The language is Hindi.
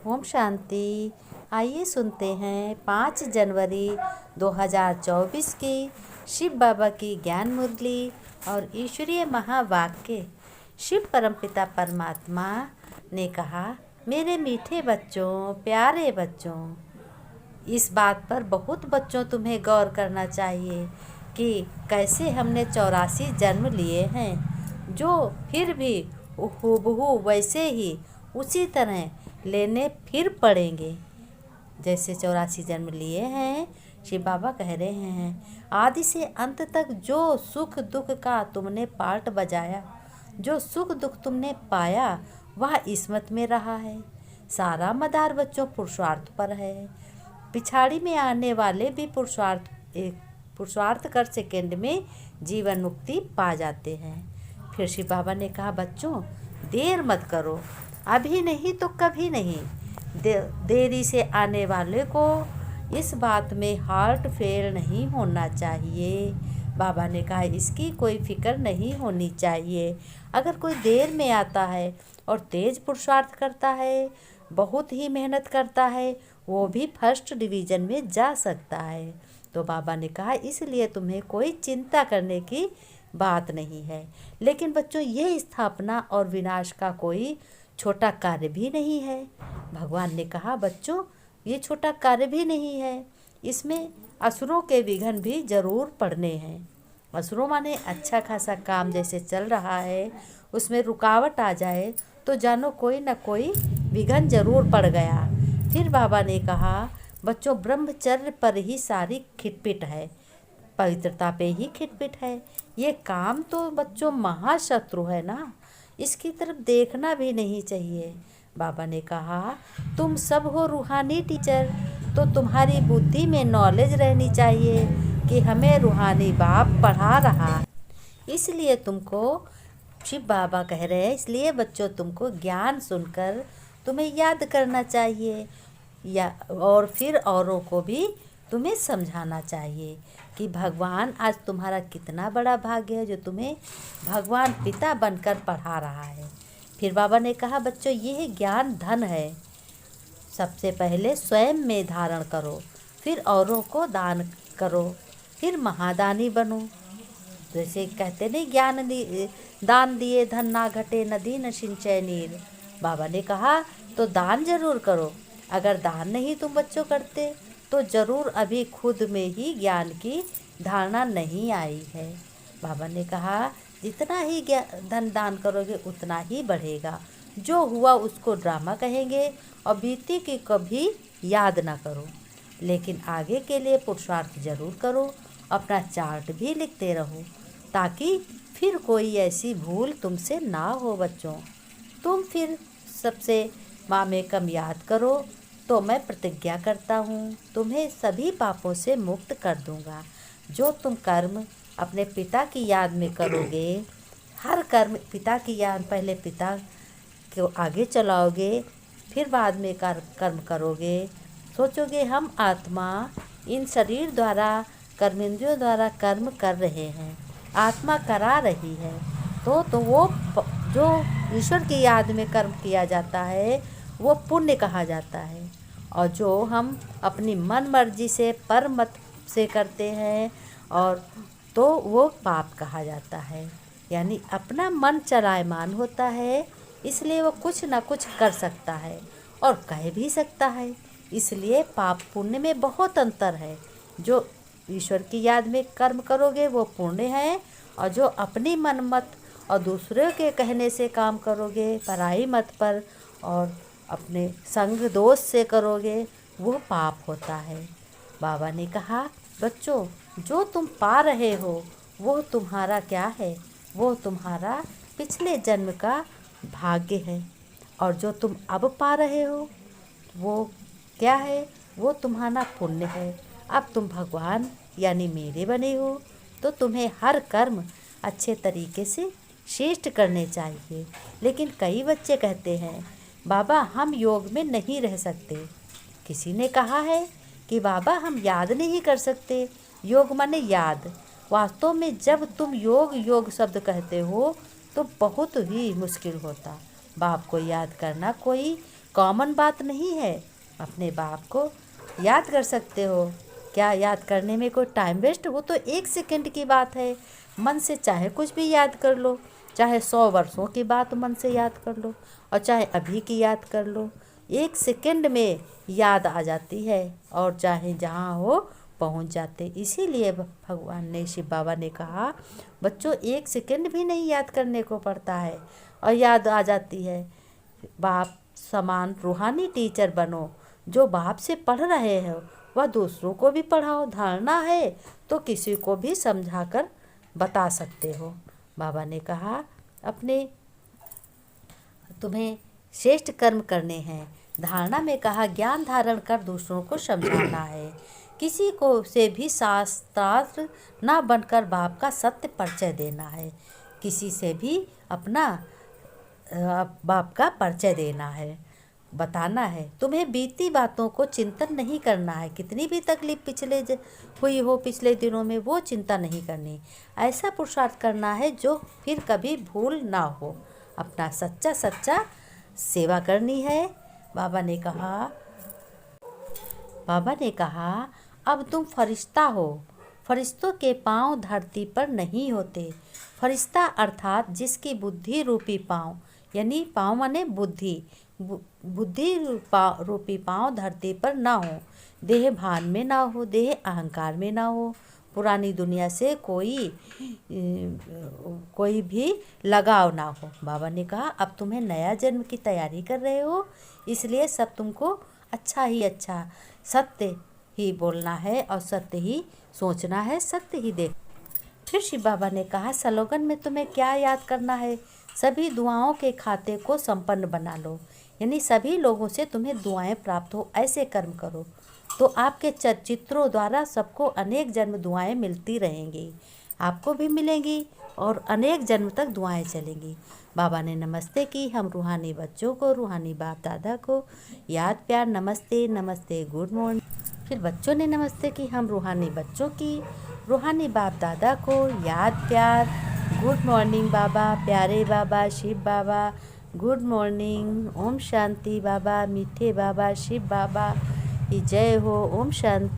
ओम शांति। आइए सुनते हैं 5 जनवरी 2024 की शिव बाबा की ज्ञान मुरली और ईश्वरीय महावाक्य। शिव परमपिता परमात्मा ने कहा, मेरे मीठे बच्चों, प्यारे बच्चों, इस बात पर बहुत बच्चों तुम्हें गौर करना चाहिए कि कैसे हमने 84 जन्म लिए हैं, जो फिर भी हूबहू वैसे ही उसी तरह लेने फिर पड़ेंगे जैसे 84 जन्म लिए हैं। शिव बाबा कह रहे हैं, आदि से अंत तक जो सुख दुख का तुमने पार्ट बजाया, जो सुख दुख तुमने पाया, वह इसमत में रहा है। सारा मदार बच्चों पुरुषार्थ पर है। पिछाड़ी में आने वाले भी पुरुषार्थ कर सेकेंड में जीवन मुक्ति पा जाते हैं। फिर शिव बाबा ने कहा, बच्चों देर मत करो, अभी नहीं तो कभी नहीं। देरी से आने वाले को इस बात में हार्ट फेल नहीं होना चाहिए। बाबा ने कहा, इसकी कोई फिक्र नहीं होनी चाहिए। अगर कोई देर में आता है और तेज पुरुषार्थ करता है, बहुत ही मेहनत करता है, वो भी फर्स्ट डिवीज़न में जा सकता है। तो बाबा ने कहा, इसलिए तुम्हें कोई चिंता करने की बात नहीं है। लेकिन बच्चों, ये स्थापना और विनाश का कोई छोटा कार्य भी नहीं है। भगवान ने कहा, बच्चों ये छोटा कार्य भी नहीं है, इसमें असुरों के विघ्न भी जरूर पड़ने हैं। असुरों माने अच्छा खासा काम जैसे चल रहा है, उसमें रुकावट आ जाए तो जानो कोई न कोई विघ्न जरूर पड़ गया। फिर बाबा ने कहा, बच्चों ब्रह्मचर्य पर ही सारी खिटपिट है, पवित्रता पे ही खिटपिट है। ये काम तो बच्चों महाशत्रु है ना, इसकी तरफ देखना भी नहीं चाहिए। बाबा ने कहा, तुम सब हो रूहानी टीचर, तो तुम्हारी बुद्धि में नॉलेज रहनी चाहिए कि हमें रूहानी बाप पढ़ा रहा है। इसलिए तुमको शिव बाबा कह रहे हैं, इसलिए बच्चों तुमको ज्ञान सुनकर तुम्हें याद करना चाहिए या और फिर औरों को भी तुम्हें समझाना चाहिए कि भगवान आज तुम्हारा कितना बड़ा भाग्य है जो तुम्हें भगवान पिता बनकर पढ़ा रहा है। फिर बाबा ने कहा, बच्चों यह ज्ञान धन है, सबसे पहले स्वयं में धारण करो, फिर औरों को दान करो, फिर महादानी बनो। जैसे कहते नहीं, दान दिए धन ना घटे, नदी न सिंचय नीर। बाबा ने कहा, तो दान जरूर करो। अगर दान नहीं तुम बच्चों करते तो ज़रूर अभी खुद में ही ज्ञान की धारणा नहीं आई है। बाबा ने कहा, जितना ही धन दान करोगे उतना ही बढ़ेगा। जो हुआ उसको ड्रामा कहेंगे और बीती की कभी याद ना करो, लेकिन आगे के लिए पुरुषार्थ जरूर करो। अपना चार्ट भी लिखते रहो ताकि फिर कोई ऐसी भूल तुमसे ना हो। बच्चों तुम फिर सबसे माँ में कम याद करो तो मैं प्रतिज्ञा करता हूँ तुम्हें सभी पापों से मुक्त कर दूँगा। जो तुम कर्म अपने पिता की याद में करोगे, हर कर्म पिता की याद, पहले पिता को आगे चलाओगे, फिर बाद में कर्म करोगे। सोचोगे हम आत्मा इन शरीर द्वारा, कर्मेंद्रियों द्वारा कर्म कर रहे हैं, आत्मा करा रही है, तो वो जो ईश्वर की याद में कर्म किया जाता है वो पुण्य कहा जाता है। और जो हम अपनी मन मर्जी से पर मत से करते हैं और तो वो पाप कहा जाता है। यानी अपना मन चलायमान होता है, इसलिए वो कुछ ना कुछ कर सकता है और कह भी सकता है। इसलिए पाप पुण्य में बहुत अंतर है। जो ईश्वर की याद में कर्म करोगे वो पुण्य है, और जो अपनी मन मत और दूसरे के कहने से काम करोगे, पराई मत पर और अपने संग दोष से करोगे, वो पाप होता है। बाबा ने कहा, बच्चों जो तुम पा रहे हो वो तुम्हारा क्या है, वो तुम्हारा पिछले जन्म का भाग्य है। और जो तुम अब पा रहे हो वो क्या है, वो तुम्हारा पुण्य है। अब तुम भगवान यानी मेरे बने हो, तो तुम्हें हर कर्म अच्छे तरीके से श्रेष्ठ करने चाहिए। लेकिन कई बच्चे कहते हैं, बाबा हम योग में नहीं रह सकते। किसी ने कहा है कि बाबा हम याद नहीं कर सकते। योग माने याद। वास्तव में जब तुम योग शब्द कहते हो तो बहुत ही मुश्किल होता। बाप को याद करना कोई कॉमन बात नहीं है। अपने बाप को याद कर सकते हो। क्या याद करने में कोई टाइम वेस्ट? वो तो 1 सेकंड की बात है। मन से चाहे कुछ भी याद कर लो, चाहे 100 वर्षों की बात मन से याद कर लो और चाहे अभी की याद कर लो, 1 सेकंड में याद आ जाती है और चाहे जहाँ हो पहुँच जाते। इसीलिए भगवान ने, शिव बाबा ने कहा, बच्चों 1 सेकंड भी नहीं याद करने को पड़ता है और याद आ जाती है। बाप समान रूहानी टीचर बनो। जो बाप से पढ़ रहे हो वह दूसरों को भी पढ़ाओ। धारणा है तो किसी को भी समझाकर बता सकते हो। बाबा ने कहा तुम्हें श्रेष्ठ कर्म करने हैं। धारणा में कहा ज्ञान धारण कर दूसरों को समझाना है। किसी को से भी शास्त्रार्थ ना बनकर बाप का सत्य परिचय देना है। किसी से भी अपना बाप का परिचय देना है, बताना है। तुम्हें बीती बातों को चिंतन नहीं करना है। कितनी भी तकलीफ हुई हो पिछले दिनों में, वो चिंता नहीं करनी। ऐसा पुरुषार्थ करना है जो फिर कभी भूल ना हो। अपना सच्चा सेवा करनी है। बाबा ने कहा अब तुम फरिश्ता हो। फरिश्तों के पांव धरती पर नहीं होते। फरिश्ता अर्थात जिसकी बुद्धि रूपी पांव, यानी पांव माने बुद्धि रूपी पांव धरती पर ना हो, देह भान में ना हो, देह अहंकार में ना हो, पुरानी दुनिया से कोई भी लगाव ना हो। बाबा ने कहा अब तुम्हें नया जन्म की तैयारी कर रहे हो, इसलिए सब तुमको अच्छा सत्य ही बोलना है और सत्य ही सोचना है, सत्य ही देख। फिर शिव बाबा ने कहा स्लोगन में तुम्हें क्या याद करना है? सभी दुआओं के खाते को संपन्न बना लो, यानी सभी लोगों से तुम्हें दुआएं प्राप्त हो, ऐसे कर्म करो तो आपके चित्रों द्वारा सबको अनेक जन्म दुआएं मिलती रहेंगी, आपको भी मिलेंगी और अनेक जन्म तक दुआएं चलेंगी। बाबा ने नमस्ते की। हम रूहानी बच्चों को, रूहानी बाप दादा को याद प्यार नमस्ते गुड मॉर्निंग। फिर बच्चों ने नमस्ते की। हम रूहानी बच्चों की, रूहानी बाप दादा को याद प्यार गुड मॉर्निंग बाबा, प्यारे बाबा, शिव बाबा, गुड मॉर्निंग, ओम शांति बाबा, मीठे बाबा, शिव बाबा की जय हो, ओम शांति।